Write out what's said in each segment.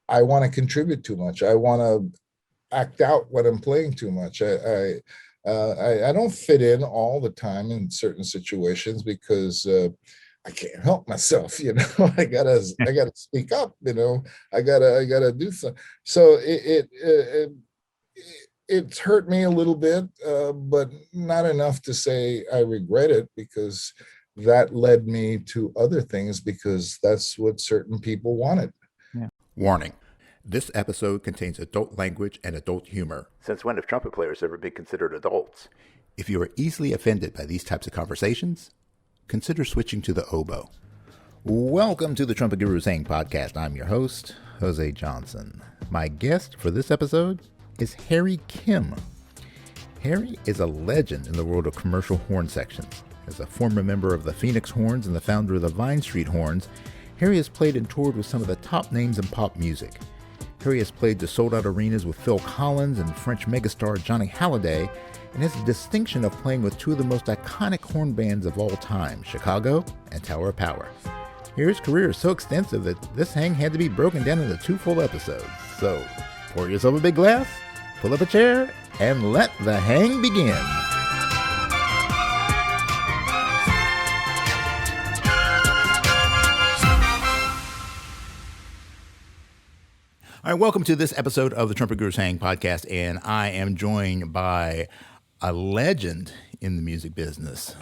I want to contribute too much. I want to act out what I'm playing too much. I don't fit in all the time in certain situations because I can't help myself. I gotta speak up. I gotta do something. So it's hurt me a little bit, but not enough to say I regret it because that led me to other things because that's what certain people wanted. Yeah. Warning. This episode contains adult language and adult humor. Since when have trumpet players ever been considered adults? If you are easily offended by these types of conversations, consider switching to the oboe. Welcome to the Trumpet Gurus Hang podcast. I'm your host, Jose Johnson. My guest for this episode is Harry Kim. Harry is a legend in the world of commercial horn sections. As a former member of the Phenix Horns and the founder of the Vine Street Horns, Harry has played and toured with some of the top names in pop music. Harry has played to sold-out arenas with Phil Collins and French megastar Johnny Halliday, and has the distinction of playing with two of the most iconic horn bands of all time, Chicago and Tower of Power. Harry's career is so extensive that this hang had to be broken down into 2 full episodes. So, pour yourself a big glass, pull up a chair, and let the hang begin. All right, welcome to this episode of the Trumpet Gurus Hang podcast, and I am joined by a legend in the music business,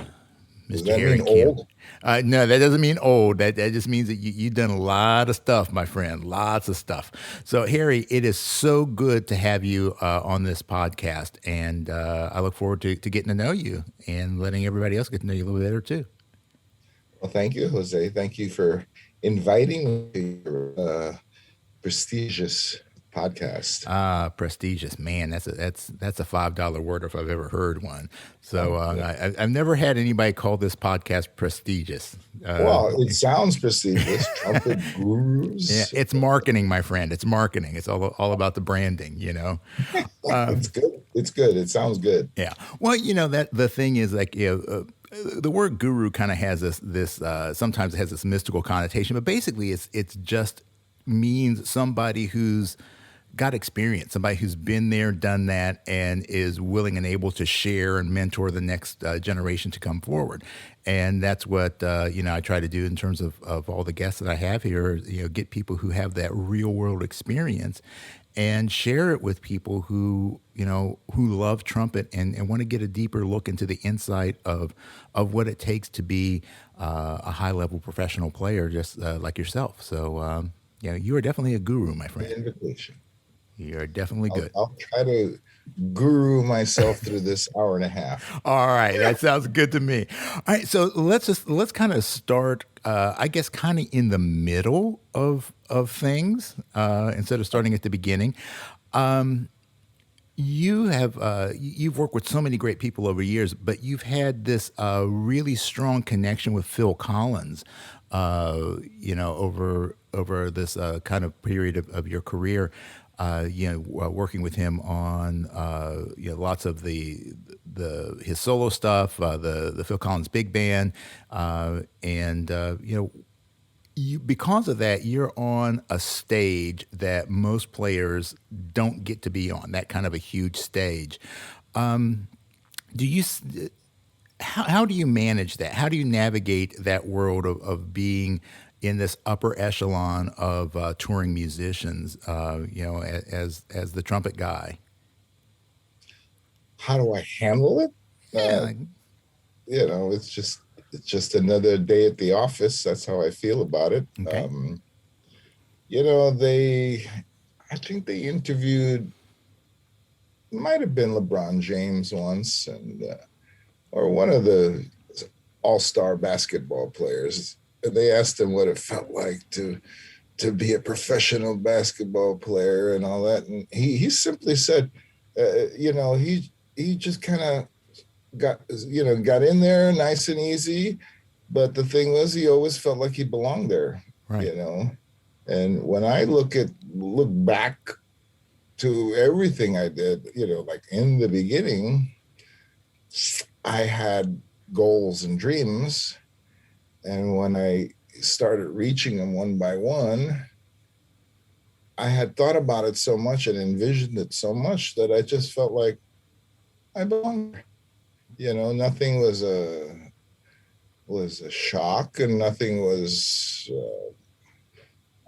Mr. Harry Kim. Old? No, that doesn't mean old. That just means that you've done a lot of stuff, my friend, lots of stuff. So, Harry, it is so good to have you on this podcast, and I look forward to getting to know you and letting everybody else get to know you a little bit better, too. Well, thank you, Jose. Thank you for inviting me to your prestigious podcast. Prestigious, man. That's a $5 word if I've ever heard one. So I've never had anybody call this podcast prestigious. Well, it sounds prestigious. Trumpet Gurus. Yeah, it's marketing, my friend. It's marketing. It's all about the branding. It's good. It's good. It sounds good. Yeah. Well, that the thing is like the word guru kind of has this sometimes it has this mystical connotation, but basically it's just means somebody who's got experience, somebody who's been there, done that, and is willing and able to share and mentor the next generation to come forward. And that's what, I try to do in terms of all the guests that I have here, get people who have that real world experience and share it with people who love trumpet and want to get a deeper look into the insight of what it takes to be a high level professional player, just like yourself. So, you are definitely a guru, my friend. Invitation. You're definitely good. I'll try to guru myself through this hour and a half. All right, that sounds good to me. All right, so let's kind of start, I guess, kind of in the middle of things instead of starting at the beginning. You've worked with so many great people over years, but you've had this really strong connection with Phil Collins, over this kind of period of your career. Working with him on lots of his solo stuff, the Phil Collins big band, because of that, you're on a stage that most players don't get to be on, that kind of a huge stage. How do you manage that? How do you navigate that world of being in this upper echelon of touring musicians, as the trumpet guy? How do I handle it? It's just another day at the office. That's how I feel about it. Okay. I think they interviewed, might have been LeBron James once, or one of the all-star basketball players. They asked him what it felt like to be a professional basketball player and all that, and he simply said, he just kind of got in there nice and easy, but the thing was he always felt like he belonged there, right. And when I look back to everything I did, like in the beginning, I had goals and dreams. And when I started reaching them one by one, I had thought about it so much and envisioned it so much that I just felt like I belong there. Nothing was a shock, and nothing was.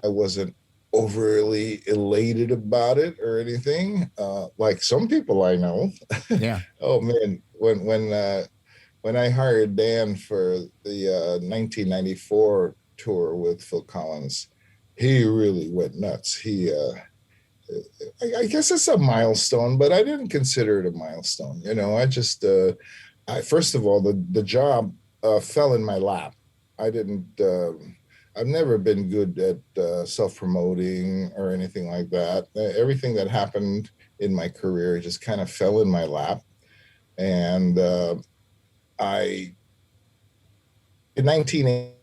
I wasn't overly elated about it or anything. Like some people I know. Yeah. Oh man, when I hired Dan for the 1994 tour with Phil Collins, he really went nuts. I guess it's a milestone, but I didn't consider it a milestone. I just, first of all, the job fell in my lap. I didn't. I've never been good at self-promoting or anything like that. Everything that happened in my career just kind of fell in my lap, and I in 1980,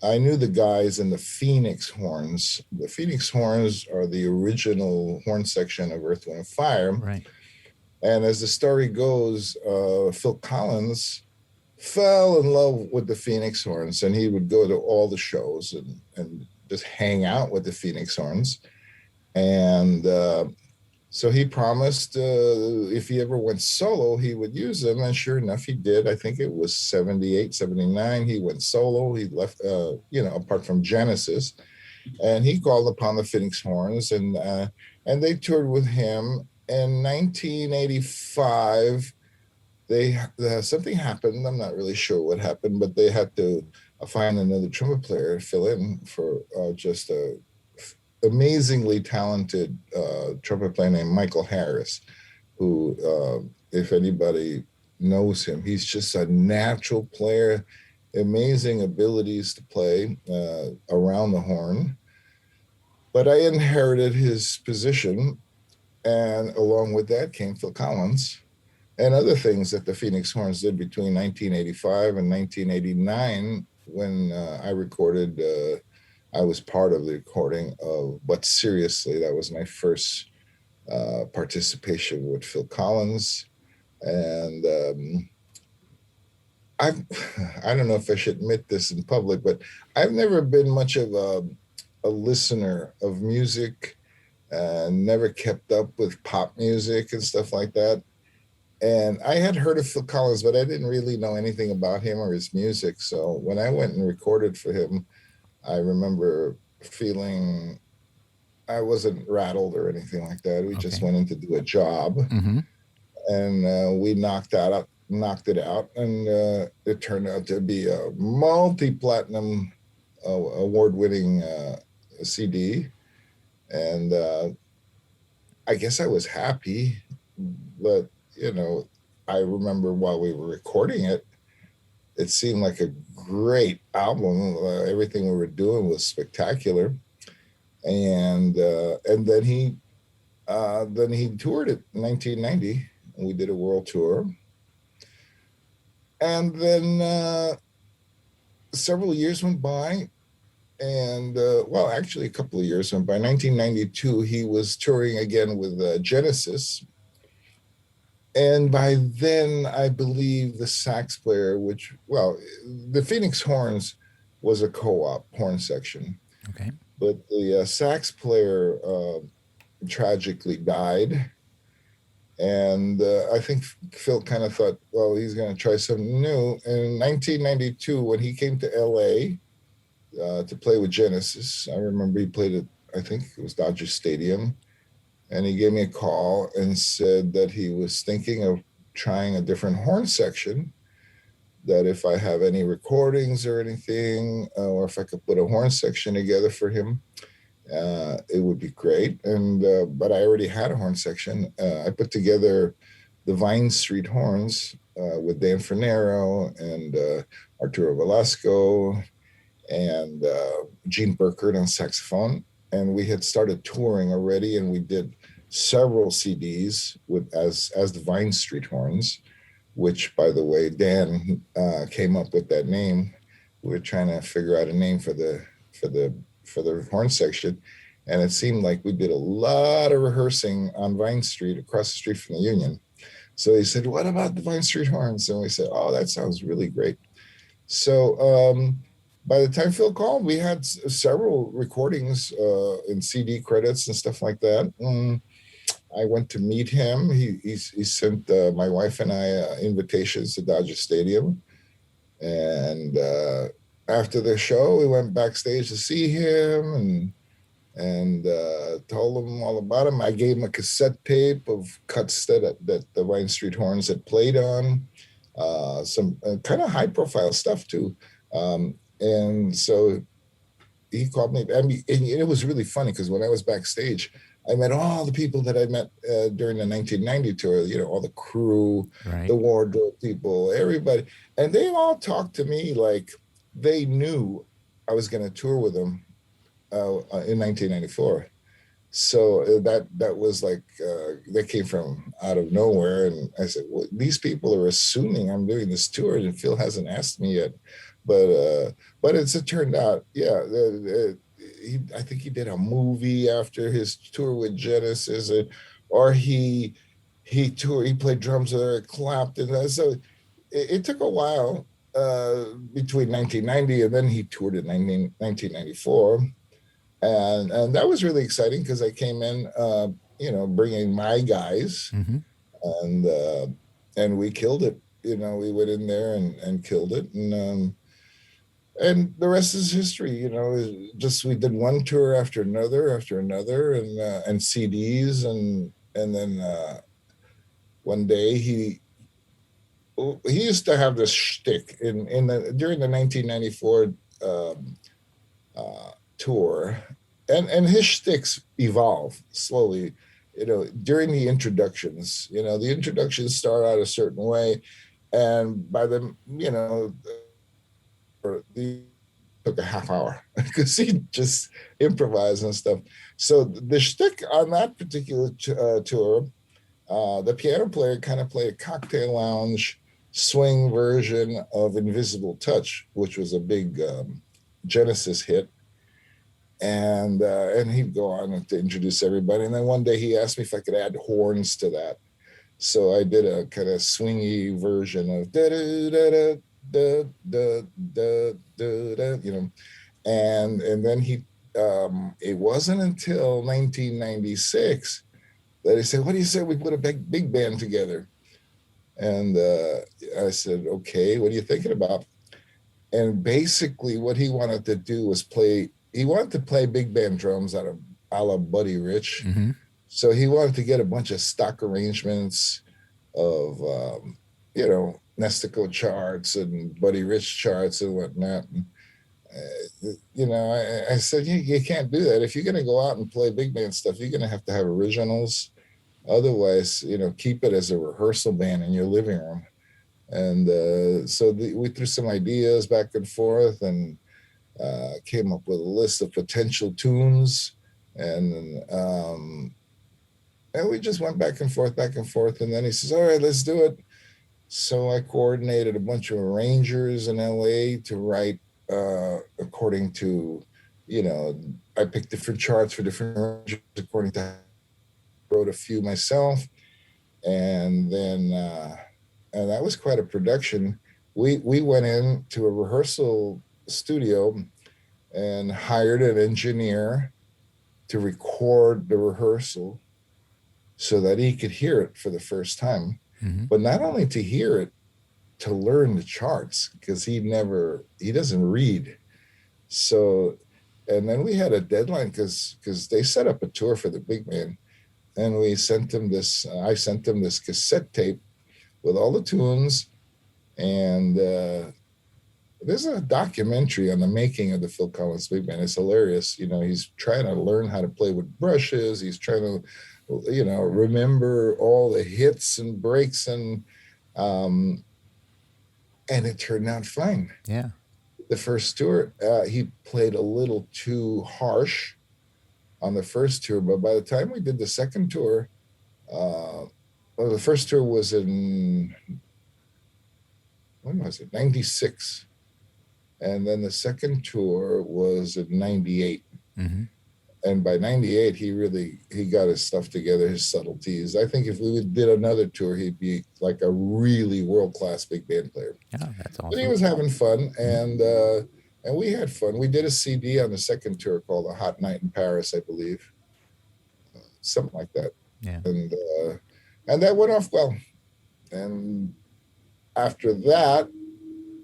I knew the guys in the Phenix Horns. The Phenix Horns are the original horn section of Earth, Wind, and Fire. Right. And as the story goes, Phil Collins fell in love with the Phenix Horns, and he would go to all the shows and just hang out with the Phenix Horns. And so he promised if he ever went solo, he would use them. And sure enough, he did. I think it was 78, 79. He went solo. He left, apart from Genesis. And he called upon the Phenix Horns, and they toured with him. In 1985, something happened. I'm not really sure what happened, but they had to find another trumpet player to fill in for just a amazingly talented trumpet player named Michael Harris, who, if anybody knows him, he's just a natural player, amazing abilities to play around the horn. But I inherited his position, and along with that came Phil Collins and other things that the Phenix Horns did between 1985 and 1989 when I recorded. I was part of the recording of But Seriously. That was my first participation with Phil Collins. And I don't know if I should admit this in public, but I've never been much of a listener of music, never kept up with pop music and stuff like that. And I had heard of Phil Collins, but I didn't really know anything about him or his music. So when I went and recorded for him, I remember feeling I wasn't rattled or anything like that. We just went in to do a job, and we knocked it out, and it turned out to be a multi-platinum award-winning CD. And I guess I was happy, but I remember while we were recording it, it seemed like a great album. Everything we were doing was spectacular, and then he toured it in 1990. And we did a world tour, and then several years went by, and actually a couple of years went by. 1992, he was touring again with Genesis. And by then, I believe the sax player, the Phenix Horns was a co-op horn section. Okay. But the sax player tragically died. And I think Phil kind of thought, well, he's going to try something new. And in 1992, when he came to LA to play with Genesis, I remember he played at, I think it was Dodger Stadium. And he gave me a call and said that he was thinking of trying a different horn section, that if I have any recordings or anything, or if I could put a horn section together for him, it would be great. And but I already had a horn section. I put together the Vine Street Horns with Dan Fernero and Arturo Velasco and Gene Burkert on saxophone. And we had started touring already, and we did several CDs as the Vine Street Horns, which, by the way, Dan came up with that name. We were trying to figure out a name for the horn section, and it seemed like we did a lot of rehearsing on Vine Street across the street from the Union. So he said, "What about the Vine Street Horns?" And we said, "Oh, that sounds really great." So by the time Phil called, we had several recordings and CD credits and stuff like that. I went to meet him. He sent my wife and I invitations to Dodger Stadium, and after the show, we went backstage to see him and told him all about him. I gave him a cassette tape of cuts that the Vine Street Horns had played on, some kind of high profile stuff too. And so he called me, and it was really funny because when I was backstage, I met all the people that I met during the 1990 tour, all the crew, Right. the wardrobe people, everybody. And they all talked to me like they knew I was going to tour with them in 1994. So that was like, that came from out of nowhere. And I said, well, these people are assuming I'm doing this tour and Phil hasn't asked me yet. But it turned out, yeah, I think he did a movie after his tour with Genesis, or he played drums with Eric Clapton. So it took a while between 1990 and then he toured in 1994, and that was really exciting because I came in, bringing my guys, Mm-hmm. and we killed it. We went in there and killed it, and the rest is history. Just we did one tour after another, and CDs, and then one day he used to have this shtick during the 1994 tour, and his shticks evolve slowly. During the introductions, the introductions start out a certain way, and by the took a half hour because he just improvised and stuff. So the shtick on that particular tour, the piano player kind of played a cocktail lounge swing version of Invisible Touch, which was a big Genesis hit. And he'd go on to introduce everybody. And then one day he asked me if I could add horns to that. So I did a kind of swingy version of da da da da da da da da, and then he it wasn't until 1996 that he said, what do you say we put a big band together? And I said, okay, what are you thinking about? And basically what he wanted to do was play big band drums out of a la Buddy Rich. Mm-hmm. So he wanted to get a bunch of stock arrangements of Nestico charts and Buddy Rich charts and whatnot. And, I said, you can't do that. If you're going to go out and play big band stuff, you're going to have originals. Otherwise, keep it as a rehearsal band in your living room. And so we threw some ideas back and forth and came up with a list of potential tunes. And we just went back and forth. And then he says, all right, let's do it. So I coordinated a bunch of arrangers in LA to write according to, I picked different charts for different arrangers according to, I wrote a few myself. And then, and that was quite a production. We went into a rehearsal studio and hired an engineer to record the rehearsal so that he could hear it for the first time. Mm-hmm. But not only to hear it, to learn the charts, because he doesn't read. So, and then we had a deadline because they set up a tour for the big band, and I sent them this cassette tape with all the tunes, and there's a documentary on the making of the Phil Collins Big Band. It's hilarious. He's trying to learn how to play with brushes. He's trying to, remember all the hits and breaks, and it turned out fine. Yeah. The first tour, he played a little too harsh on the first tour, but by the time we did the second tour, the first tour was in, when was it? 96. And then the second tour was in 98. Mm-hmm. And by 98, he got his stuff together, his subtleties. I think if we did another tour, he'd be like a really world-class big band player. Yeah, that's awesome. But he was having fun, and and we had fun. We did a CD on the second tour called A Hot Night in Paris, I believe, something like that. Yeah. And that went off well. And after that,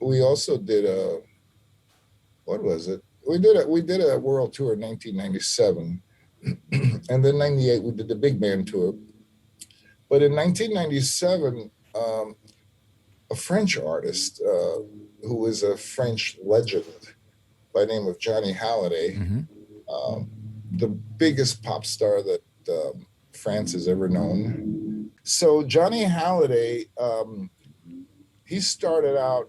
we also did what was it? We did a world tour in 1997, and then 98 we did the big band tour. But in 1997, a French artist who is a French legend by the name of Johnny Halliday, the biggest pop star that France has ever known. So Johnny Halliday, he started out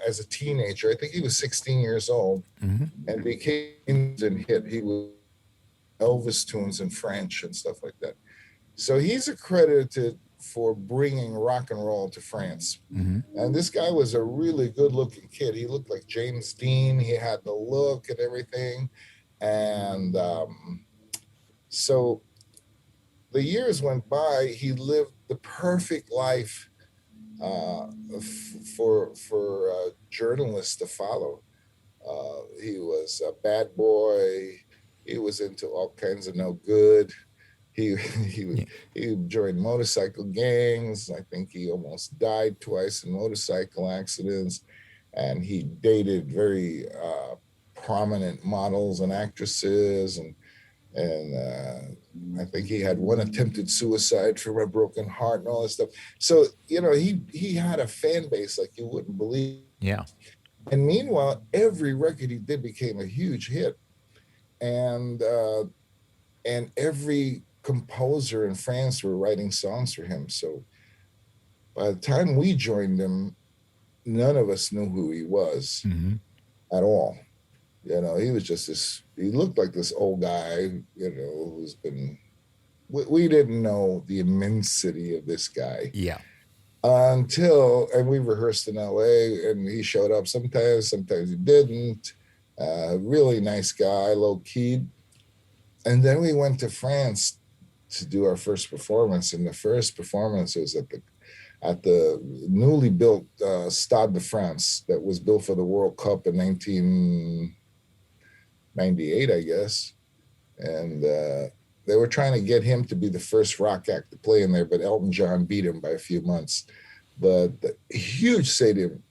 as a teenager. I think he was 16 years old, and became a hit. He was Elvis tunes in French and stuff like that. So he's accredited for bringing rock and roll to France. And this guy was a really good looking kid. He looked like James Dean. He had the look and everything. And so the years went by. He lived the perfect life for journalists to follow. He was a bad boy. He was into all kinds of no good. He joined motorcycle gangs. I think he almost died twice in motorcycle accidents, and he dated very prominent models and actresses, and I think he had one attempted suicide from a broken heart and all this stuff. So he had a fan base like you wouldn't believe. Yeah. And meanwhile, every record he did became a huge hit, and every composer in France were writing songs for him. So by the time we joined him, none of us knew who he was at all. He was just he looked like this old guy, who's been, we didn't know the immensity of this guy. Yeah. And we rehearsed in LA, and he showed up sometimes he didn't. Really nice guy, low key. And then we went to France to do our first performance, and the first performance was at the newly built Stade de France that was built for the World Cup in 1998, I guess. And they were trying to get him to be the first rock act to play in there, but Elton John beat him by a few months. But a huge stadium,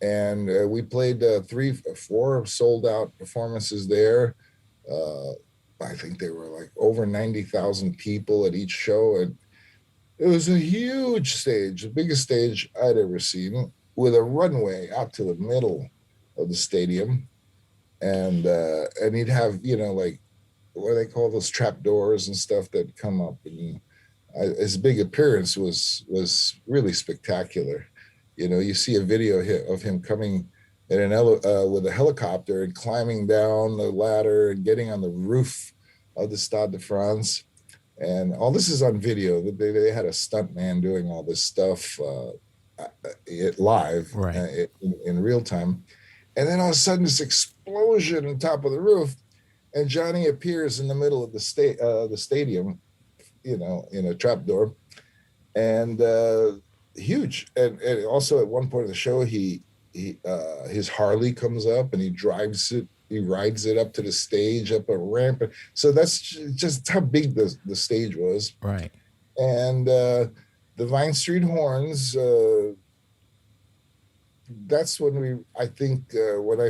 and we played 4 sold out performances there. I think there were like over 90,000 people at each show. And it was a huge stage, the biggest stage I'd ever seen, with a runway out to the middle of the stadium. And he'd have, like, what do they call those trap doors and stuff that come up. And his big appearance was really spectacular. You see a video of him coming in with a helicopter and climbing down the ladder and getting on the roof of the Stade de France. And all this is on video. They had a stunt man doing all this stuff live, right, in real time. And then all of a sudden, this explosion on top of the roof, and Johnny appears in the middle of the stadium, in a trapdoor, and huge. And also at one point of the show, his Harley comes up and he rides it up to the stage, up a ramp. So that's just how big the stage was. Right. And the Vine Street Horns, that's when I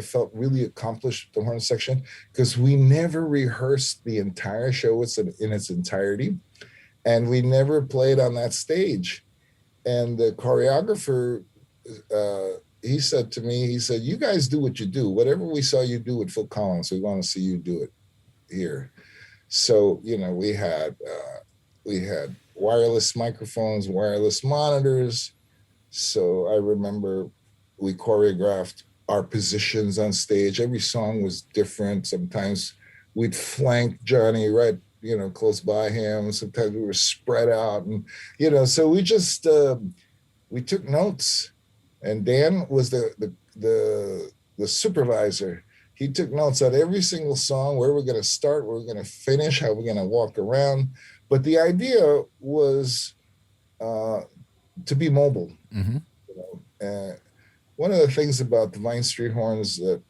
felt really accomplished the horn section, because we never rehearsed the entire show in its entirety, and we never played on that stage. And the choreographer, he said to me, you guys do what you do. Whatever we saw you do with Phil Collins, we want to see you do it here. So, we had wireless microphones, wireless monitors. So I remember we choreographed our positions on stage. Every song was different. Sometimes we'd flank Johnny right, close by him. Sometimes we were spread out, and, so we just, we took notes. And Dan was the supervisor. He took notes on every single song, where we're going to start, where we're going to finish, how we're going to walk around. But the idea was to be mobile. One of the things about the Vine Street Horns that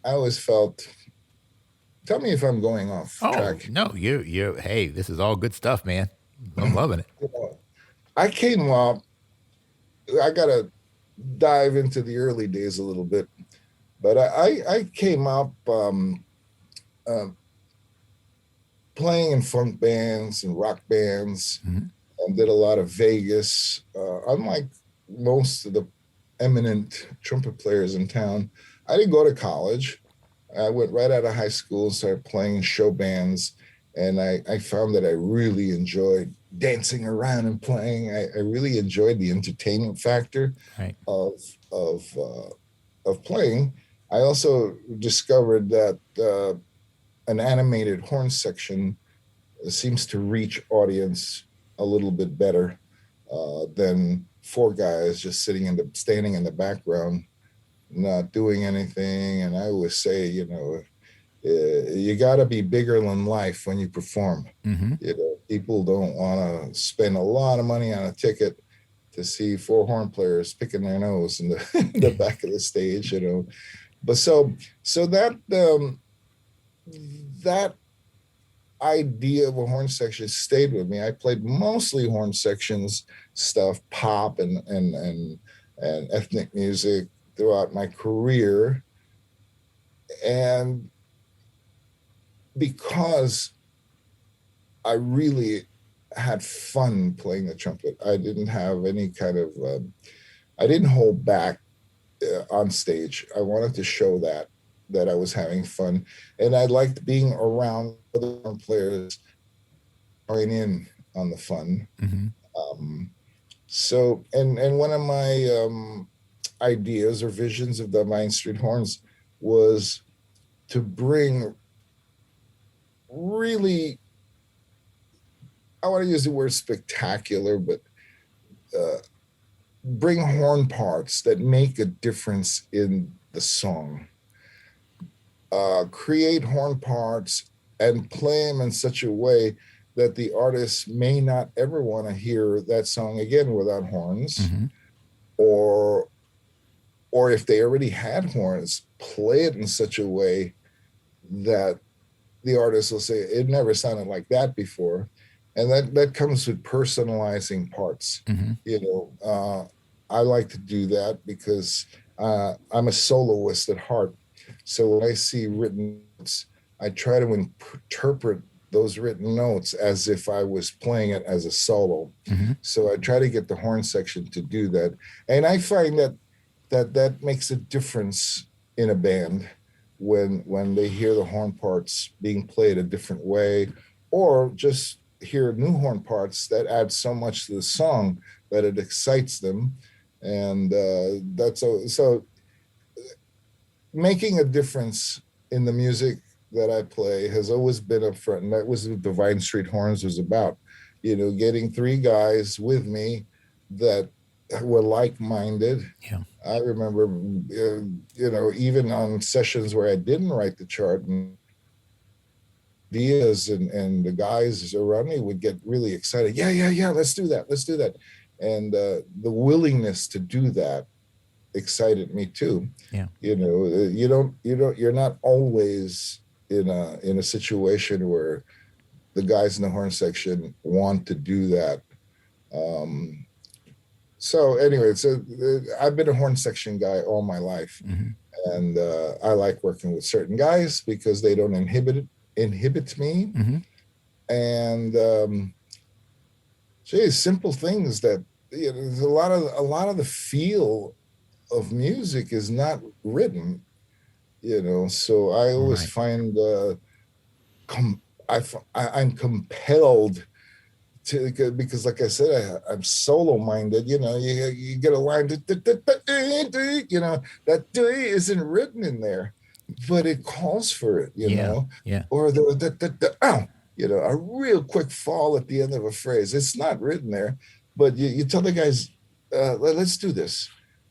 I always felt. Tell me if I'm going off Oh track. no, you. Hey, this is all good stuff, man. I'm loving it. You know, I came up. I gotta dive into the early days a little bit, but I came up uh, playing in funk bands and rock bands, Mm-hmm. and did a lot of Vegas. Unlike most of the eminent trumpet players in town, I didn't go to college. I went right out of high school and started playing show bands. And I found that I really enjoyed dancing around and playing. I really enjoyed the entertainment factor Right. of of uh, of playing. I also discovered that an animated horn section seems to reach audience a little bit better than four guys just standing in the background, not doing anything. And I always say, you got to be bigger than life when you perform. Mm-hmm. People don't want to spend a lot of money on a ticket to see four horn players picking their nose in the, in the back of the stage. But so that idea of a horn section stayed with me. I played mostly horn sections stuff, pop and ethnic music throughout my career. And because I really had fun playing the trumpet, I didn't have any kind of, I didn't hold back on stage. I wanted to show that I was having fun, and I liked being around other players join in on the fun. Mm-hmm. Um, and one of my ideas or visions of the Vine Street Horns was to bring really, I want to use the word spectacular, but uh, bring horn parts that make a difference in the song. Create horn parts and play them in such a way that the artist may not ever want to hear that song again without horns, Mm-hmm. or or if they already had horns, play it in such a way that the artist will say it never sounded like that before. And that comes with personalizing parts. Mm-hmm. I like to do that because I'm a soloist at heart. So when I see written notes, I try to interpret those written notes as if I was playing it as a solo. Mm-hmm. So I try to get the horn section to do that, and I find that makes a difference in a band when they hear the horn parts being played a different way, or just hear new horn parts that add so much to the song that it excites them. And so making a difference in the music that I play has always been up front, and that was what the Vine Street Horns was about. Getting three guys with me that were like-minded. Yeah. I remember, even on sessions where I didn't write the chart, and ideas and the guys around me would get really excited. Yeah, let's do that. And the willingness to do that excited me too. Yeah. You're not always in a situation where the guys in the horn section want to do that. So anyway, I've been a horn section guy all my life, Mm-hmm. and I like working with certain guys because they don't inhibit me. Mm-hmm. And simple things that there's a lot of the feel of music is not written. So I always Right. find I'm compelled to, because like I said, I'm solo minded. You get a line, that isn't written in there, but it calls for it. Yeah. Yeah. Or a real quick fall at the end of a phrase. It's not written there, but you tell the guys, let's do this,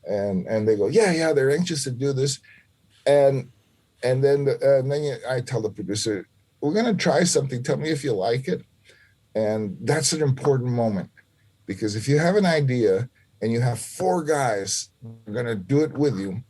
and they go, yeah, they're anxious to do this, and then I tell the producer, we're gonna try something. Tell me if you like it. And that's an important moment, because if you have an idea and you have four guys who are going to do it with you,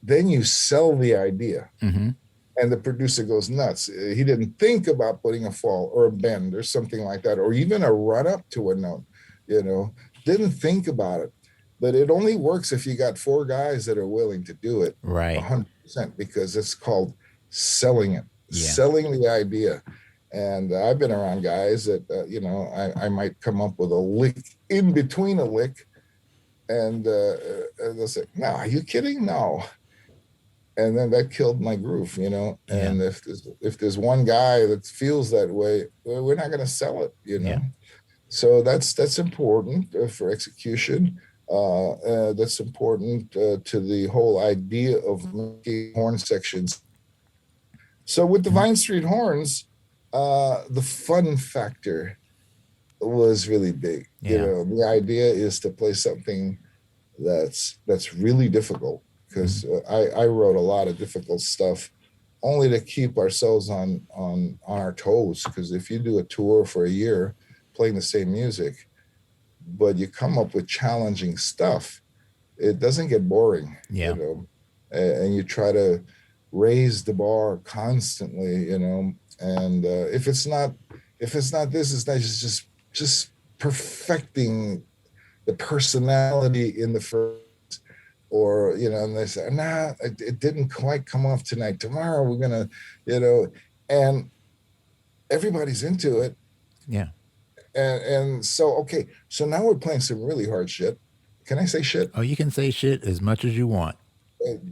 then you sell the idea. Mm-hmm. And the producer goes nuts. He didn't think about putting a fall or a bend or something like that, or even a run up to a note, you know, didn't think about it. But it only works if you got four guys that are willing to do it Right. 100%, because it's called selling it, Yeah. selling the idea. And I've been around guys that, you know, I might come up with a lick in between a lick, and they'll say, no, are you kidding? No. And then that killed my groove, you know. Yeah. And if there's one guy that feels that way, well, we're not going to sell it, you know. Yeah. So that's important for execution. That's important to the whole idea of making horn sections. So with the Mm-hmm. Vine Street horns, the fun factor was really big. You Yeah. know, the idea is to play something that's really difficult, because I wrote a lot of difficult stuff only to keep ourselves on our toes. Because if you do a tour for a year playing the same music, but you come up with challenging stuff, it doesn't get boring, you Yeah. know, and you try to raise the bar constantly, you know. And if it's not this, it's not just perfecting the personality in the first, or you know, and they say, nah, it didn't quite come off tonight, tomorrow we're gonna, you know. And everybody's into it. Yeah. And so, okay, so now we're playing some really hard shit. Can I say shit? Oh, you can say shit as much as you want.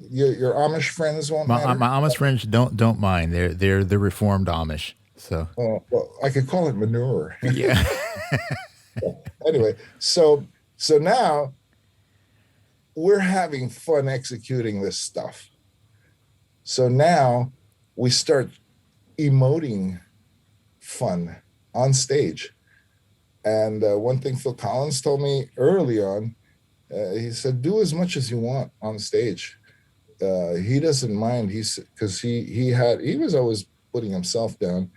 Your Amish friends won't My matter. Amish friends don't mind. They're the reformed Amish. So Well, I could call it manure. yeah. Anyway, so now we're having fun executing this stuff. So now we start emoting fun on stage. And one thing Phil Collins told me early on, he said, do as much as you want on stage. He doesn't mind. Because he was always putting himself down,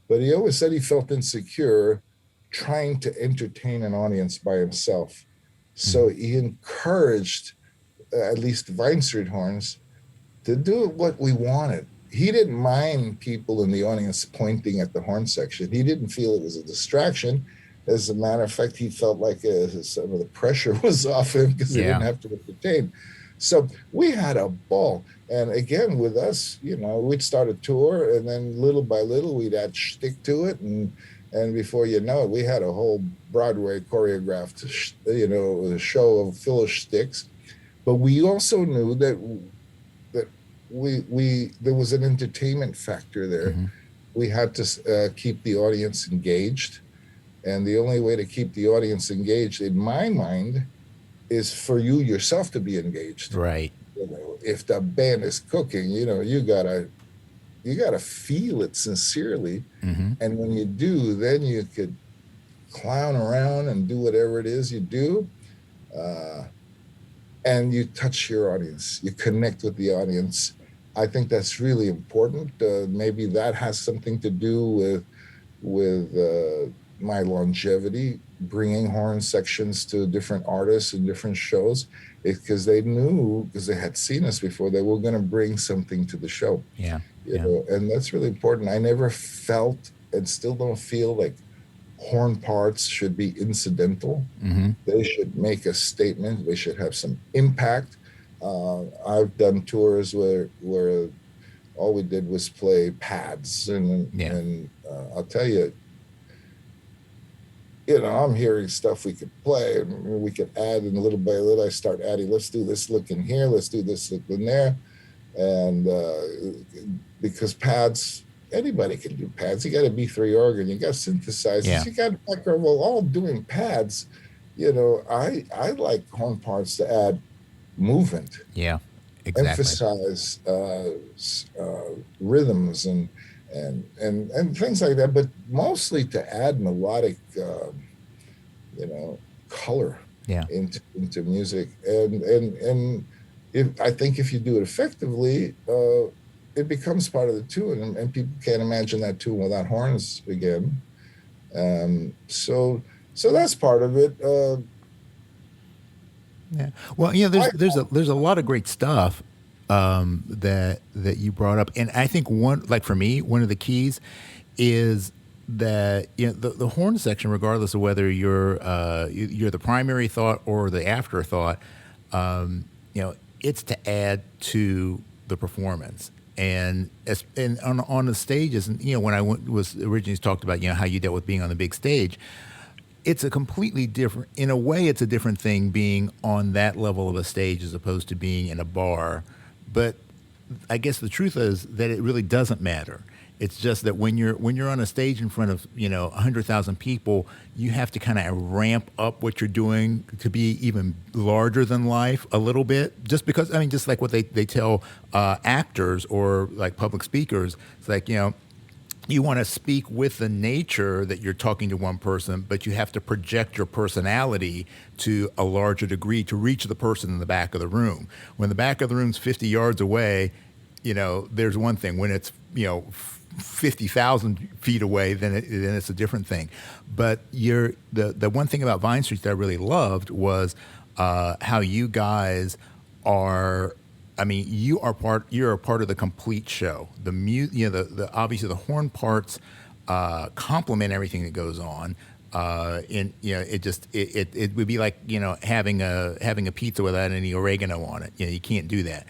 but he always said he felt insecure trying to entertain an audience by himself. So he encouraged at least Vine Street Horns to do what we wanted. He didn't mind people in the audience pointing at the horn section. He didn't feel it was a distraction. As a matter of fact, he felt like some of the pressure was off him because he Yeah. didn't have to entertain. So we had a ball. And again, with us, you know, we'd start a tour, and then little by little, we'd add shtick to it. And before you know it, we had a whole Broadway choreographed, you know, show of full of shticks. But we also knew that we there was an entertainment factor there. Mm-hmm. We had to keep the audience engaged, and the only way to keep the audience engaged, in my mind, is for you yourself to be engaged. Right. You know, if the band is cooking, you know, you gotta feel it sincerely, Mm-hmm. and when you do, then you could clown around and do whatever it is you do. And you touch your audience, you connect with the audience. I think that's really important. Maybe that has something to do with my longevity, bringing horn sections to different artists and different shows, because they knew, because they had seen us before, they were going to bring something to the show. Yeah. You know, and that's really important. I never felt, and still don't feel, like horn parts should be incidental. Mm-hmm. They should make a statement. They should have some impact. I've done tours where all we did was play pads, and I'll tell you, you know, I'm hearing stuff we could play, and we could add, and little by little, I start adding. Let's do this look in here. Let's do this look in there, and because pads, anybody can do pads. You got a B3 organ, you got synthesizers, you got background. Well, all doing pads. You know, I like horn parts to add movement. Yeah, exactly. Emphasize rhythms and things like that, but mostly to add melodic, you know, color. Yeah. into music, and I think if you do it effectively, it becomes part of the tune, and people can't imagine that tune without horns again. So that's part of it. Yeah. Well, you know, there's a lot of great stuff that you brought up, and I think like for me, one of the keys is that the horn section, regardless of whether you're the primary thought or the afterthought, it's to add to the performance. And on the stages, and when was originally talked about how you dealt with being on the big stage, it's a completely different, in a way, it's a different thing being on that level of a stage as opposed to being in a bar. But I guess the truth is that it really doesn't matter. It's just that when you're on a stage in front of 100,000 people, you have to kind of ramp up what you're doing to be even larger than life a little bit. Just because, I mean, just like what they tell actors or like public speakers, it's like you want to speak with the nature that you're talking to one person, but you have to project your personality to a larger degree to reach the person in the back of the room. When the back of the room's 50 yards away, there's one thing. When it's 50,000 feet away, then it's a different thing. But the one thing about Vine Street that I really loved was how you guys are. I mean, you're a part of the complete show. The obviously the horn parts complement everything that goes on. It would be like having a pizza without any oregano on it. You can't do that.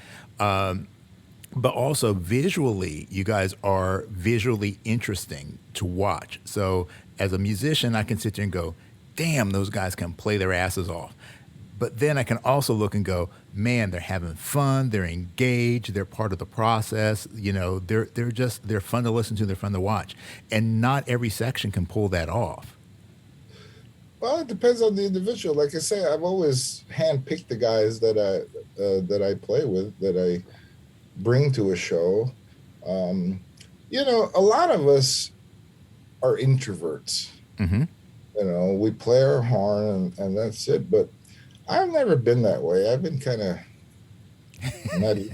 But also visually, you guys are visually interesting to watch. So as a musician, I can sit there and go, damn, those guys can play their asses off. But then I can also look and go, man, they're having fun, they're engaged, they're part of the process. They're fun to listen to, they're fun to watch. And not every section can pull that off. Well, it depends on the individual. Like I say, I've always handpicked the guys that I play with, that I bring to a show. A lot of us are introverts. Mm-hmm. We play our horn and that's it. But I've never been that way. I've been kind of nutty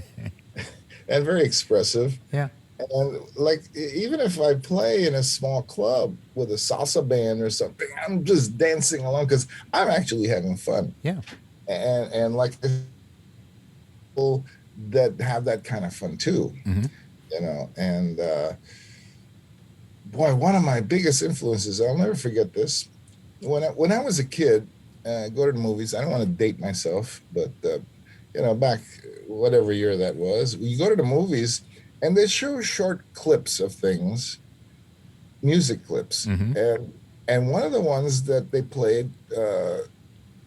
and very expressive. Yeah. And like, even if I play in a small club with a salsa band or something, I'm just dancing along because I'm actually having fun. Yeah. And like people that have that kind of fun too. Mm-hmm. And boy, one of my biggest influences, I'll never forget this. When I was a kid, go to the movies. I don't want to date myself, but back whatever year that was, you go to the movies and they show short clips of things, music clips, Mm-hmm. and one of the ones that they played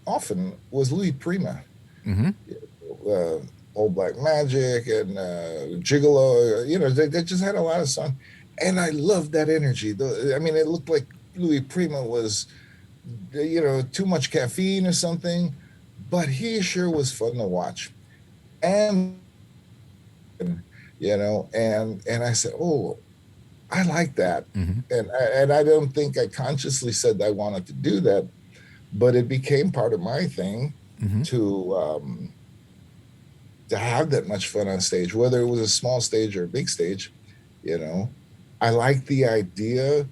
often was Louis Prima, Mm-hmm. Old Black Magic and Gigolo. They just had a lot of songs, and I loved that energy. I mean, it looked like Louis Prima was too much caffeine or something, but he sure was fun to watch. And and I said, oh, I like that. Mm-hmm. And I don't think I consciously said I wanted to do that, but it became part of my thing Mm-hmm. to have that much fun on stage, whether it was a small stage or a big stage. I like the idea,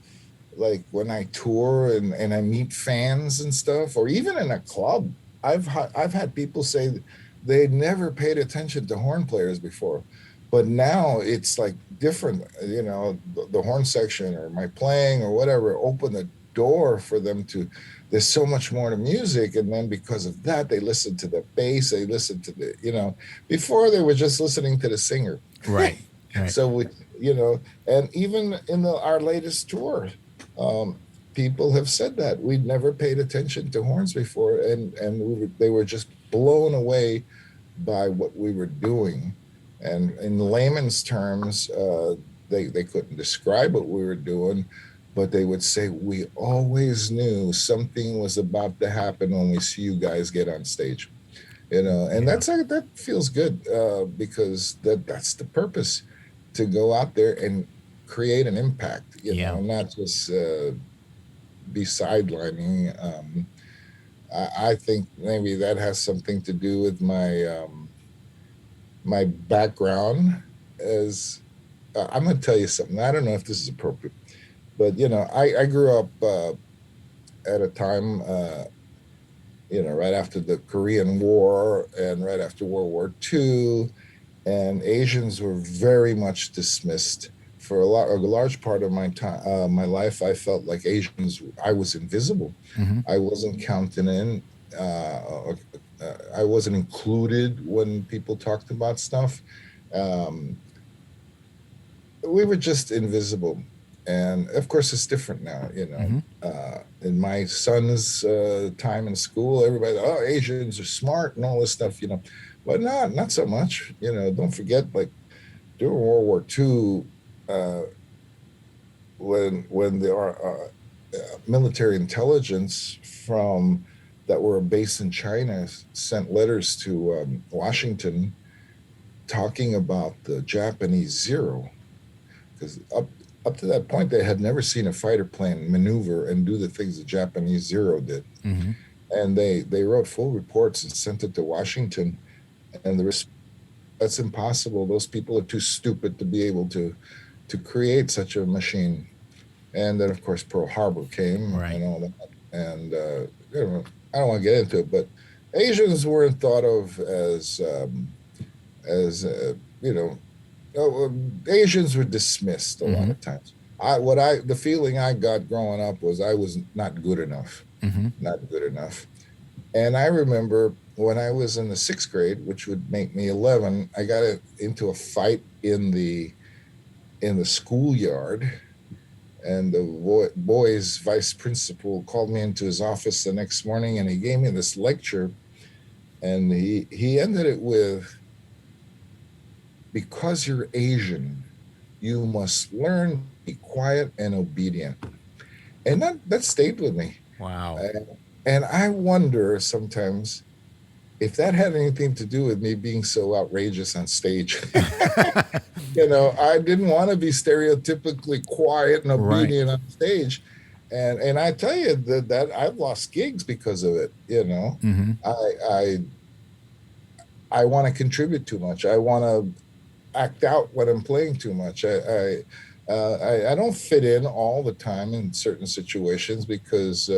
like when I tour and I meet fans and stuff, or even in a club, I've had people say they never paid attention to horn players before, but now it's like different. The horn section or my playing or whatever opened the door for them to. There's so much more to music, and then because of that, they listen to the bass. They listen to before they were just listening to the singer. Right. Right. So and even in our latest tour, people have said that we'd never paid attention to horns before, and they were just blown away by what we were doing. And in layman's terms, they couldn't describe what we were doing, but they would say, we always knew something was about to happen when we see you guys get on stage. And that feels good, because that's the purpose, to go out there and create an impact, not just be sidelining. I think maybe that has something to do with my background. As I'm going to tell you something. I don't know if this is appropriate, but I grew up at a time, right after the Korean War and right after World War II. and Asians were very much dismissed. For a large part of my time, my life, I felt like Asians. I was invisible. Mm-hmm. I wasn't counted in. I wasn't included when people talked about stuff. Um, we were just invisible, and of course, it's different now. Mm-hmm. In my son's time in school, everybody, oh, Asians are smart and all this stuff. But not so much. Don't forget, like during World War II, uh, when the military intelligence from that were based in China sent letters to Washington talking about the Japanese Zero, because up to that point they had never seen a fighter plane maneuver and do the things the Japanese Zero did, Mm-hmm. and they wrote full reports and sent it to Washington, and that's impossible. Those people are too stupid to be able to create such a machine. And then, of course, Pearl Harbor came Right. and all that. And I don't want to get into it, but Asians weren't thought of as Asians were dismissed a lot Mm-hmm. of times. The feeling I got growing up was I was not good enough, Mm-hmm. not good enough. And I remember when I was in the sixth grade, which would make me 11, I got into a fight in the schoolyard, and the boy's vice principal called me into his office the next morning, and he gave me this lecture, and he ended it with, because you're Asian, you must learn to be quiet and obedient. And that stayed with me. Wow. And I wonder sometimes if that had anything to do with me being so outrageous on stage. I didn't want to be stereotypically quiet and Right. obedient on stage. And I tell you that I've lost gigs because of it. Mm-hmm. I I want to contribute too much. I want to act out what I'm playing too much. I don't fit in all the time in certain situations because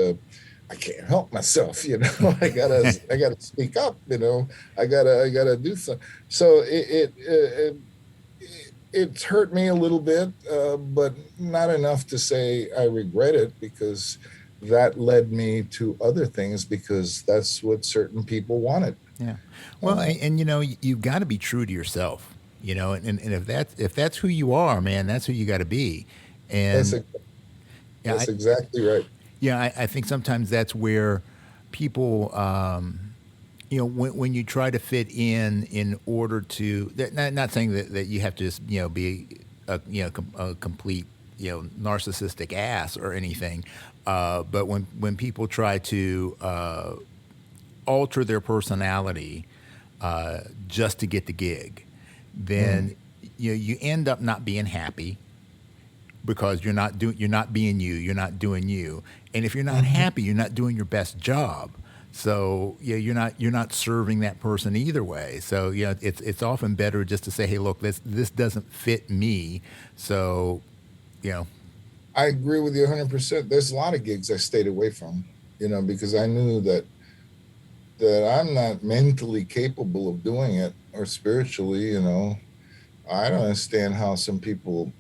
I can't help myself. I gotta speak up. I gotta do something. So it's hurt me a little bit, but not enough to say I regret it, because that led me to other things, because that's what certain people wanted. Yeah. Well, Uh, and you've got to be true to yourself. And if that's who you are, man, that's who you got to be. that's And a, yeah, that's exactly right. I think sometimes that's where people, when you try to fit in order to, not saying that you have to just, be a complete, narcissistic ass or anything. But when people try to alter their personality just to get the gig, Mm. then you end up not being happy because you're not being you, you're not doing you, and if you're not Mhm. happy, you're not doing your best job. So yeah, you're not serving that person either way. So it's often better just to say, hey, look, this doesn't fit me. So you know, I agree with you 100%. There's a lot of gigs I stayed away from, because I knew that I'm not mentally capable of doing it, or spiritually. I don't understand how some people,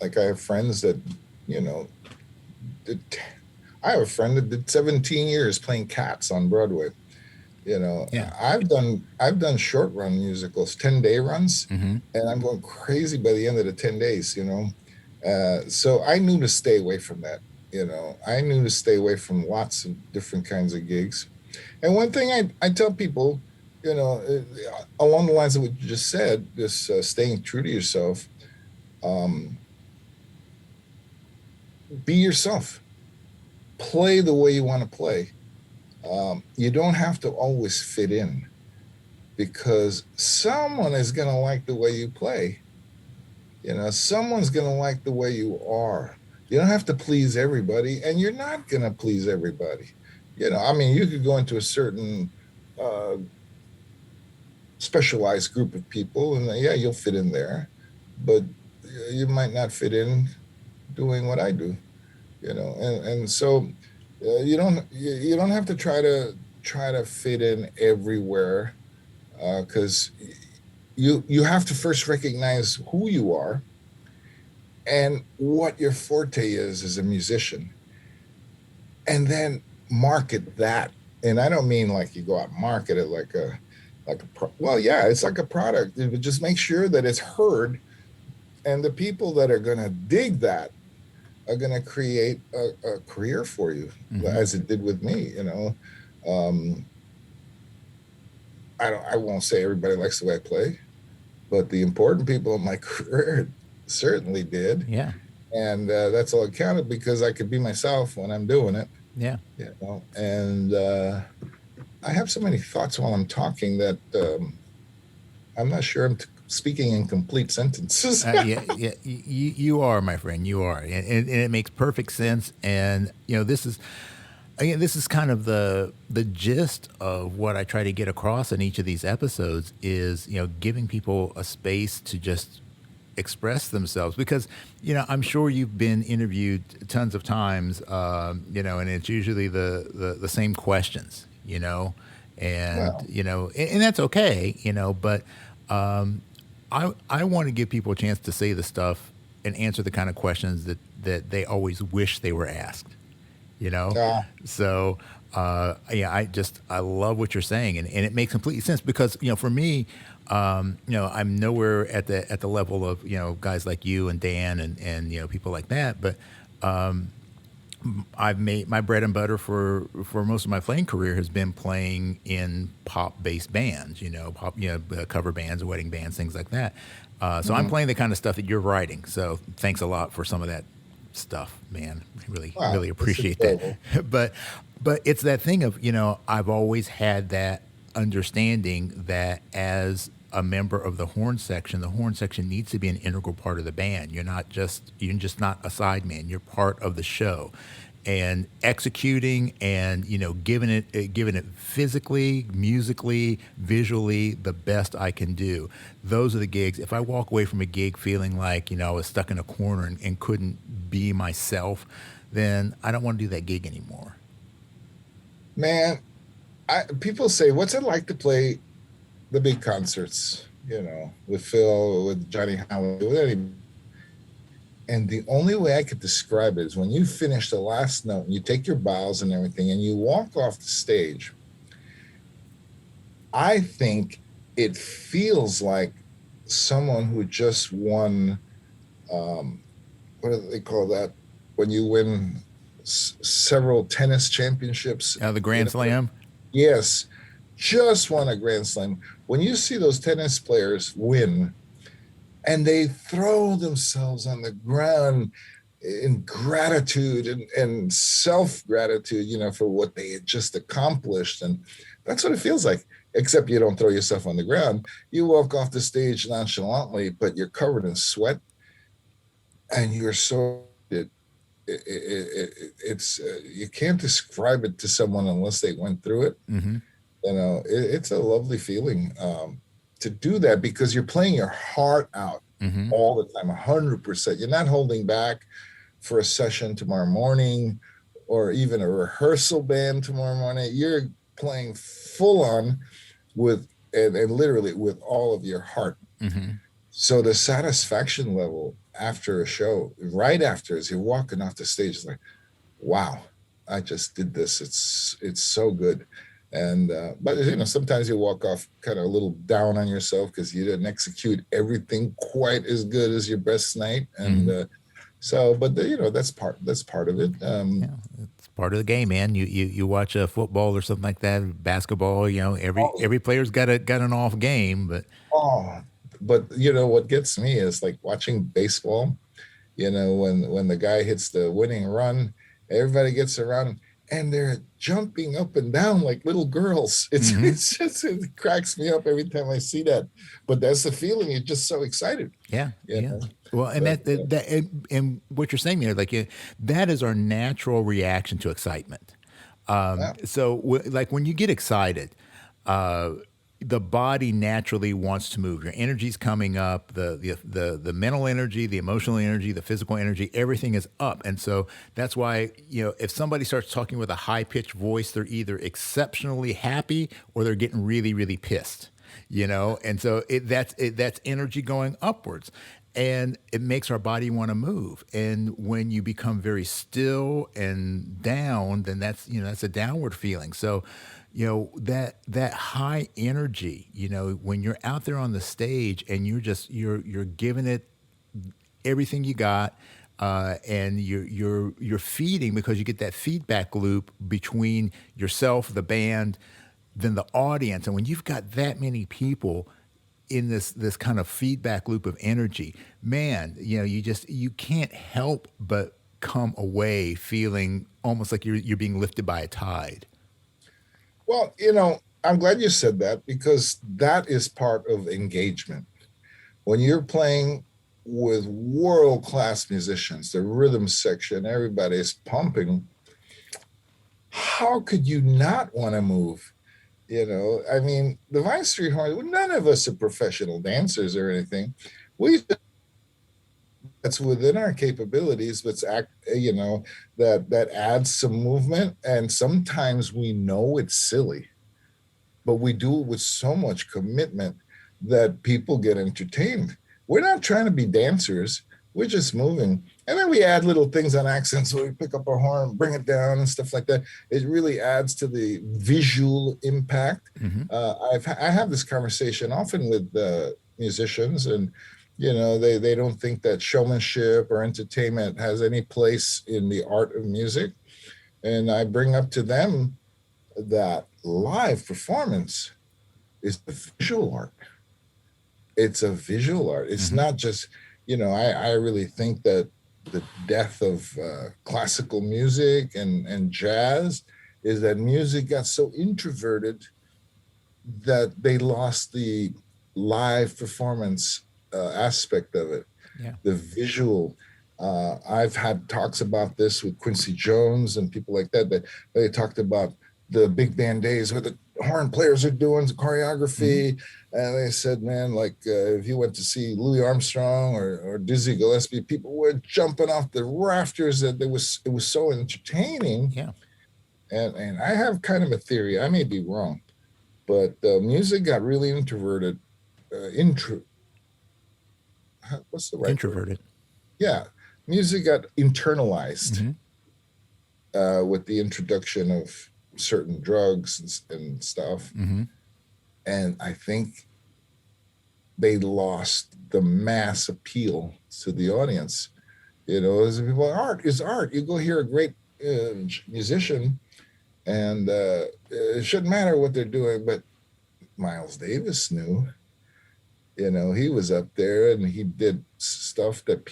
like, I have friends that, you know, did, I have a friend that did 17 years playing Cats on Broadway. You know, yeah. I've done short run musicals, 10-day runs, Mm-hmm. and I'm going crazy by the end of the 10 days. So I knew to stay away from that. I knew to stay away from lots of different kinds of gigs. And one thing I tell people, along the lines of what you just said, this staying true to yourself, um, be yourself, play the way you want to play. You don't have to always fit in, because someone is going to like the way you play. Someone's going to like the way you are. You don't have to please everybody, and you're not going to please everybody. I mean, you could go into a certain uh, specialized group of people, and yeah, you'll fit in there, but you might not fit in doing what I do. And so you don't have to try to fit in everywhere, because you have to first recognize who you are and what your forte is as a musician, and then market that. And I don't mean like you go out and market it well, yeah, it's like a product, but just make sure that it's heard, and the people that are going to dig that are going to create a career for you, as it did with me. um, I won't say everybody likes the way I play, but the important people in my career certainly did. Yeah. And that's all it counted, because I could be myself when I'm doing it. Yeah. And I have so many thoughts while I'm talking that I'm not sure I'm speaking in complete sentences. Yeah. You are, my friend. You are, and it makes perfect sense. And this is. Again, this is kind of the gist of what I try to get across in each of these episodes is, giving people a space to just express themselves, because, I'm sure you've been interviewed tons of times, and it's usually the same questions, and, Well, and that's okay, but I want to give people a chance to say the stuff and answer the kind of questions that they always wish they were asked. uh, So yeah, I love what you're saying, and it makes complete sense, because for me, I'm nowhere at the level of guys like you and Dan and people like that, but I've made my bread and butter for most of my playing career has been playing in pop based bands, pop cover bands, wedding bands, things like that. So I'm playing the kind of stuff that you're writing. So thanks a lot for some of that stuff, man. I really appreciate that. But it's that thing of, I've always had that understanding that as a member of the horn section needs to be an integral part of the band. You're just not a sideman. You're part of the show, and executing and giving it physically, musically, visually the best I can do. Those are the gigs. If I walk away from a gig feeling like I was stuck in a corner and couldn't be myself, then I don't want to do that gig anymore. man, people say, what's it like to play the big concerts, with Phil, with Johnny Halliday, with any. And the only way I could describe it is when you finish the last note and you take your bows and everything and you walk off the stage, I think it feels like someone who just won, what do they call that? When you win several tennis championships. The Grand Slam? Yes, just won a Grand Slam. When you see those tennis players win and they throw themselves on the ground in gratitude and self-gratitude, for what they had just accomplished. And that's what it feels like, except you don't throw yourself on the ground. You walk off the stage nonchalantly, but you're covered in sweat and you're so it's you can't describe it to someone unless they went through it. It's a lovely feeling to do that, because you're playing your heart out all the time, 100%. You're not holding back for a session tomorrow morning or even a rehearsal band tomorrow morning. You're playing full on and literally with all of your heart. So the satisfaction level after a show, right after, as you're walking off the stage, is like, wow, I just did this. It's so good. And but sometimes you walk off kind of a little down on yourself because you didn't execute everything quite as good as your best night. And but that's part of it. It's part of the game, man. You watch a football or something like that, basketball. Every player's got an off game, but what gets me is like watching baseball. When the guy hits the winning run, everybody gets around and they're jumping up and down like little girls. It's just, it cracks me up every time I see that. But that's the feeling. You're just so excited. Yeah. Well, and and what you're saying there, that is our natural reaction to excitement. So, like when you get excited, the body naturally wants to move. Your energy's coming up, the mental energy, the emotional energy, the physical energy, everything is up. And so that's why, if somebody starts talking with a high pitched voice, they're either exceptionally happy or they're getting really, really pissed. And so that's energy going upwards. And it makes our body want to move. And when you become very still and down, then that's a downward feeling. So, that high energy, when you're out there on the stage and you're giving it everything you got, and you're feeding, because you get that feedback loop between yourself, the band, then the audience. And when you've got that many people in this kind of feedback loop of energy, man, you can't help but come away feeling almost like you're being lifted by a tide. Well, I'm glad you said that, because that is part of engagement. When you're playing with world-class musicians, the rhythm section, everybody's pumping, how could you not want to move? I mean, the Vine Street Horns, none of us are professional dancers or anything. That's within our capabilities, but that adds some movement. And sometimes we know it's silly, but we do it with so much commitment that people get entertained. We're not trying to be dancers. We're just moving. And then we add little things on accents. So we pick up our horn, bring it down and stuff like that. It really adds to the visual impact. Mm-hmm. I have this conversation often with musicians, and, they don't think that showmanship or entertainment has any place in the art of music. And I bring up to them that live performance is a visual art. It's a visual art. It's Mm-hmm. not just, I really think that the death of classical music and jazz is that music got so introverted that they lost the live performance aspect of it. Yeah. The visual. I've had talks about this with Quincy Jones and people like that they talked about the big band days where the horn players are doing the choreography. Mm-hmm. And they said, man, like if you went to see Louis Armstrong or Dizzy Gillespie, people were jumping off the rafters. That it was so entertaining. Yeah. And I have kind of a theory. I may be wrong, but music got really introverted. What's the right introverted? Word? Yeah, music got internalized with the introduction of certain drugs and stuff. Mm-hmm. And I think they lost the mass appeal to the audience. As people, art is art. You go hear a great musician, and it shouldn't matter what they're doing. But Miles Davis knew. He was up there and he did stuff that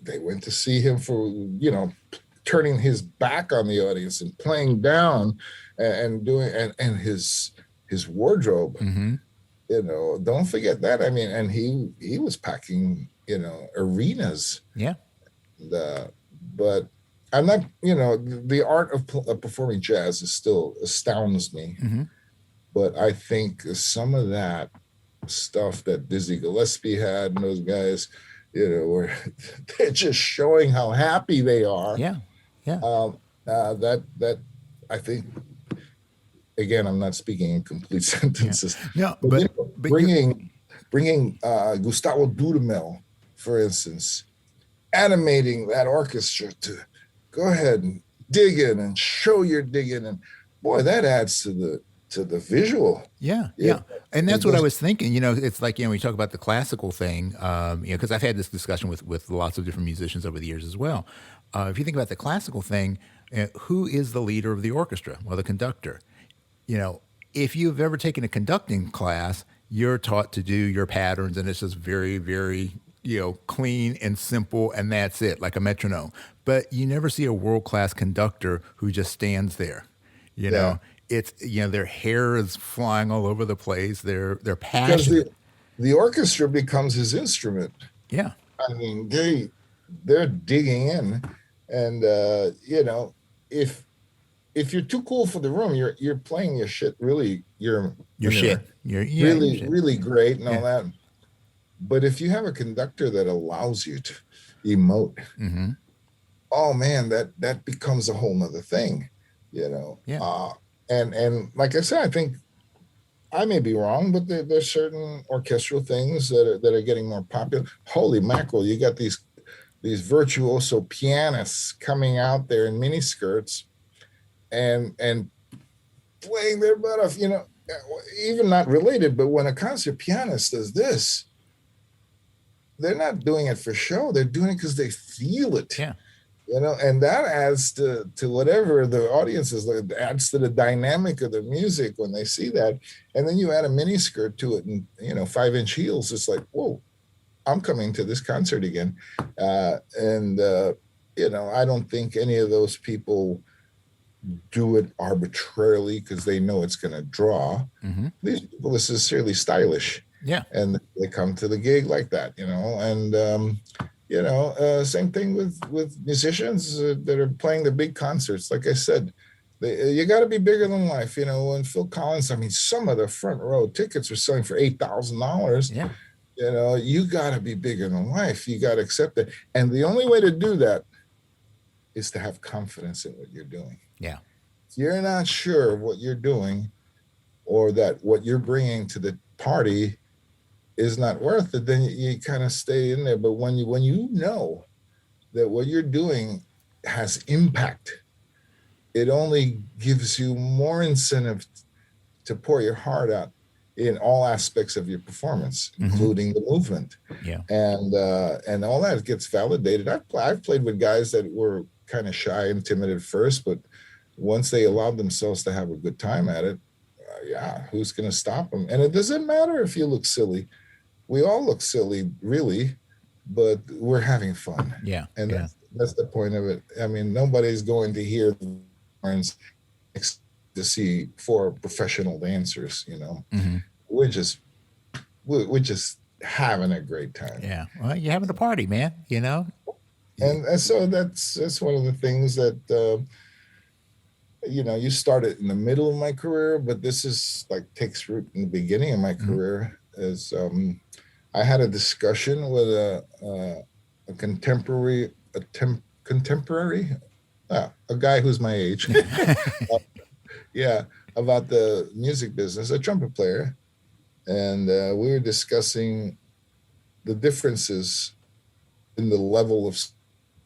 they went to see him for, turning his back on the audience and playing down and doing, and his wardrobe, mm-hmm. Don't forget that. I mean, and he was packing, arenas. Yeah. But I'm not, the art of performing jazz still astounds me. Mm-hmm. But I think some of that stuff that Dizzy Gillespie had and those guys, where they're just showing how happy they are. Yeah. Yeah. That I think, again, I'm not speaking in complete sentences. Yeah. No, but bringing Gustavo Dudamel, for instance, animating that orchestra to go ahead and dig in and show your digging, and boy, that adds to the visual. Yeah. And that's what I was thinking. It's like, when you talk about the classical thing, because I've had this discussion with lots of different musicians over the years as well. If you think about the classical thing, who is the leader of the orchestra? Well, the conductor. If you've ever taken a conducting class, you're taught to do your patterns, and it's just very, very, clean and simple, and that's it, like a metronome. But you never see a world-class conductor who just stands there, know. It's, their hair is flying all over the place. They're passionate. Because the orchestra becomes his instrument. Yeah. I mean, they're digging in, and if you're too cool for the room, you're playing your shit really. You're shit. Really great and all that. But if you have a conductor that allows you to emote, mm-hmm. oh man, that becomes a whole nother thing. Yeah. And like I said, I think I may be wrong, but there's certain orchestral things that are getting more popular. Holy mackerel! You got these virtuoso pianists coming out there in miniskirts and playing their butt off. Even not related, but when a concert pianist does this, they're not doing it for show. They're doing it because they feel it. Yeah. And that adds to whatever the audience is, it adds to the dynamic of the music when they see that. And then you add a mini skirt to it and 5-inch heels. It's like, whoa, I'm coming to this concert again. And I don't think any of those people do it arbitrarily because they know it's going to draw. Mm-hmm. These people are sincerely stylish. Yeah. And they come to the gig like that, and same thing with musicians that are playing the big concerts. Like I said, you got to be bigger than life. When Phil Collins, I mean, some of the front row tickets were selling for $8,000. Yeah. You got to be bigger than life. You got to accept it. And the only way to do that is to have confidence in what you're doing. Yeah. If you're not sure of what you're doing or that what you're bringing to the party is not worth it, then you kind of stay in there. But when you know that what you're doing has impact, it only gives you more incentive to pour your heart out in all aspects of your performance, mm-hmm. including the movement. Yeah. And all that gets validated. I've played with guys that were kind of shy and timid at first, but once they allowed themselves to have a good time at it, who's going to stop them? And it doesn't matter if you look silly. We all look silly, really, but we're having fun. Yeah. And that's the point of it. I mean, nobody's going to hear the horns to see 4 professional dancers, Mm-hmm. We're just having a great time. Yeah. Well, you're having a party, man, And so that's one of the things that, you started in the middle of my career, but this is like takes root in the beginning of my mm-hmm. career. As I had a discussion with a contemporary, a guy who's my age, about the music business, a trumpet player, and we were discussing the differences in the level of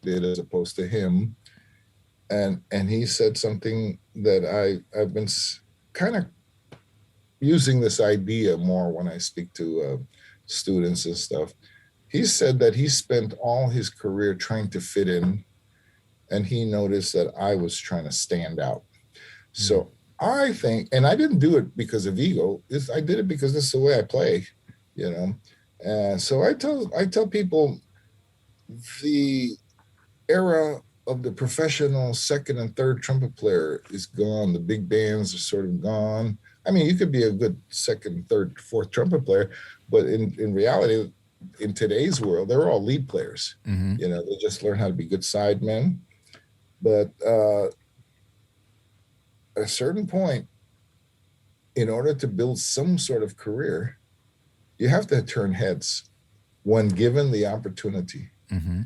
it as opposed to him, and he said something that I've been kind of using this idea more when I speak to students and stuff. He said that he spent all his career trying to fit in, and he noticed that I was trying to stand out. So I think, and I didn't do it because of ego. I did it because this is the way I play, And so I tell people the era of the professional second and third trumpet player is gone. The big bands are sort of gone. I mean, you could be a good second, third, fourth trumpet player, but in reality, in today's world, they're all lead players. Mm-hmm. They just learn how to be good sidemen. But at a certain point, in order to build some sort of career, you have to turn heads when given the opportunity. Mm-hmm.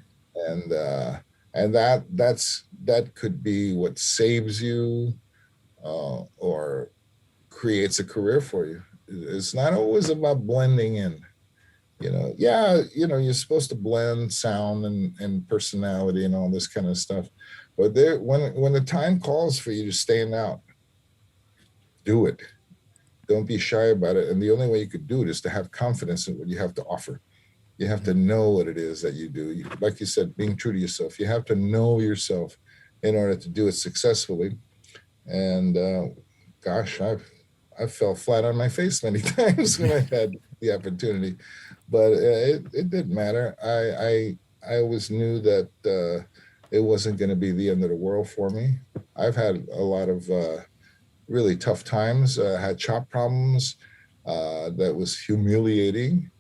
And that could be what saves you or creates a career for you. It's not always about blending in. You're supposed to blend sound and personality and all this kind of stuff. But when the time calls for you to stand out, do it. Don't be shy about it. And the only way you could do it is to have confidence in what you have to offer. You have to know what it is that you do. Like you said, being true to yourself. You have to know yourself in order to do it successfully. And gosh, I fell flat on my face many times when I had the opportunity, but it didn't matter. I always knew that it wasn't going to be the end of the world for me. I've had a lot of really tough times. Had chop problems that was humiliating.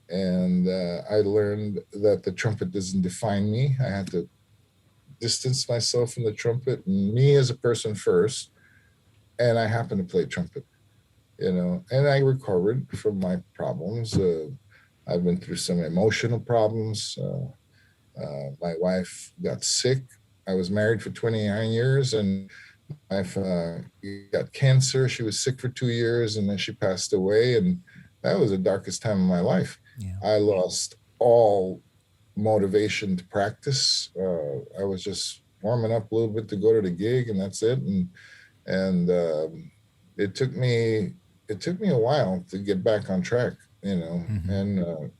And I learned that the trumpet doesn't define me. I had to distance myself from the trumpet and me as a person first. And I happen to play trumpet, and I recovered from my problems. I've been through some emotional problems. My wife got sick. I was married for 29 years, and wife got cancer. She was sick for 2 years, and then she passed away. And that was the darkest time of my life. Yeah. I lost all motivation to practice. I was just warming up a little bit to go to the gig, and that's it. And it took me a while to get back on track, Mm-hmm. And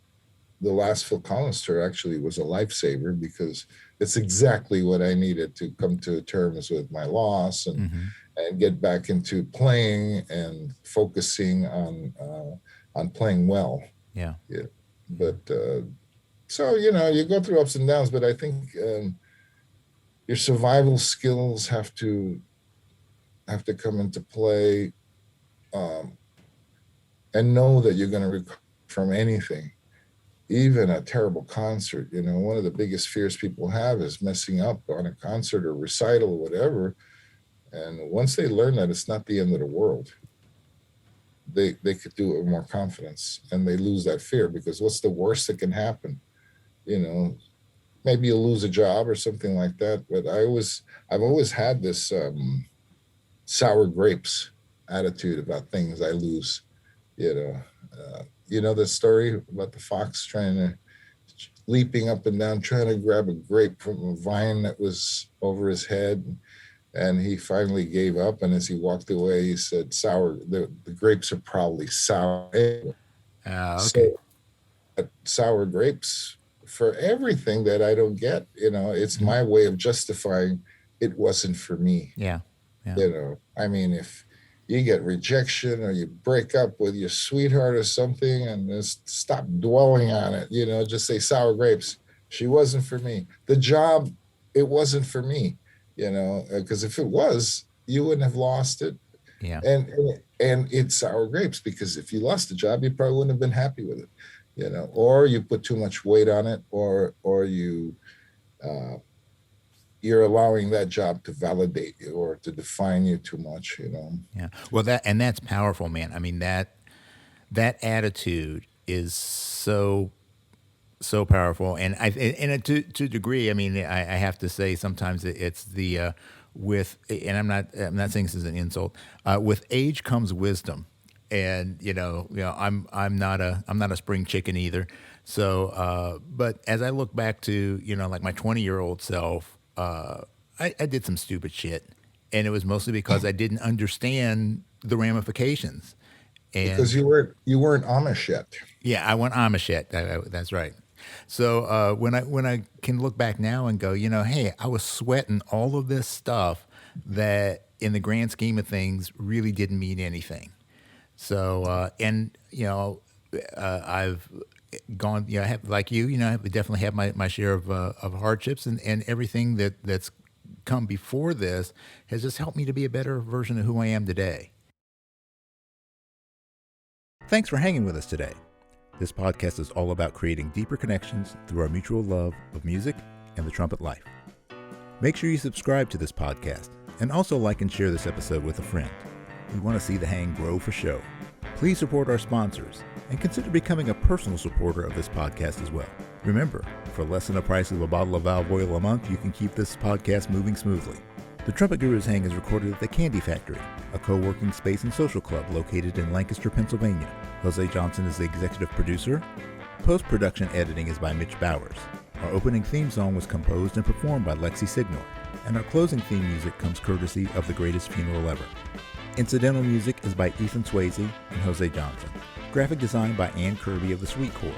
the last Phil Collins tour actually was a lifesaver because it's exactly what I needed to come to terms with my loss Mm-hmm. and get back into playing and focusing on playing well. Yeah. Yeah, but so you go through ups and downs, but I think your survival skills have to come into play, um, and know that you're going to recover from anything, even a terrible concert. One of the biggest fears people have is messing up on a concert or recital or whatever. And once they learn that it's not the end of the world, they could do it with more confidence, and they lose that fear, because what's the worst that can happen? You know, Maybe you'll lose a job or something like that. But I've always had this sour grapes attitude about things I lose. You know the story about the fox trying to leaping up and down, trying to grab a grape from a vine that was over his head, and he finally gave up. And as he walked away, he said, "Sour. The grapes are probably sour." Okay. So sour grapes for everything that I don't get. It's Mm-hmm. my way of justifying it wasn't for me. Yeah. Yeah. I mean, if you get rejection or you break up with your sweetheart or something, and just stop dwelling on it, just say sour grapes. She wasn't for me. The job, it wasn't for me, because if it was, you wouldn't have lost it. Yeah. And it's sour grapes, because if you lost the job, you probably wouldn't have been happy with it, or you put too much weight on it, or uh, you're allowing that job to validate you or to define you too much. Yeah. Well, that's powerful, man. I mean, that attitude is so powerful, and to a degree, I mean, I have to say sometimes it's the and I'm not saying this is an insult. With age comes wisdom, and I'm not a spring chicken either. So, but as I look back to like my 20-year-old self, I did some stupid shit, and it was mostly because I didn't understand the ramifications. Because And you weren't Amish yet. yeah, I went Amish yet. That's right. So when I can look back now and go, hey, I was sweating all of this stuff that, in the grand scheme of things, really didn't mean anything. So and I've gone, I have, like I definitely have my share of hardships, and everything that's come before this has just helped me to be a better version of who I am today. Thanks for hanging with us today. This podcast is all about creating deeper connections through our mutual love of music and the trumpet life. Make sure you subscribe to this podcast, and also like and share this episode with a friend. We want to see the hang grow for show. Please support our sponsors, and consider becoming a personal supporter of this podcast as well. Remember, for less than the price of a bottle of valve oil a month, you can keep this podcast moving smoothly. The Trumpet Gurus Hang is recorded at the Candy Factory, a co-working space and social club located in Lancaster, Pennsylvania. Jose Johnson is the executive producer. Post-production editing is by Mitch Bowers. Our opening theme song was composed and performed by Lexi Signor, and our closing theme music comes courtesy of The Greatest Funeral Ever. Incidental music is by Ethan Swayze and Jose Johnson. Graphic design by Ann Kirby of the Sweet Corps.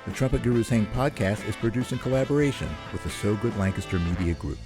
The Trumpet Gurus Hang podcast is produced in collaboration with the So Good Lancaster Media Group.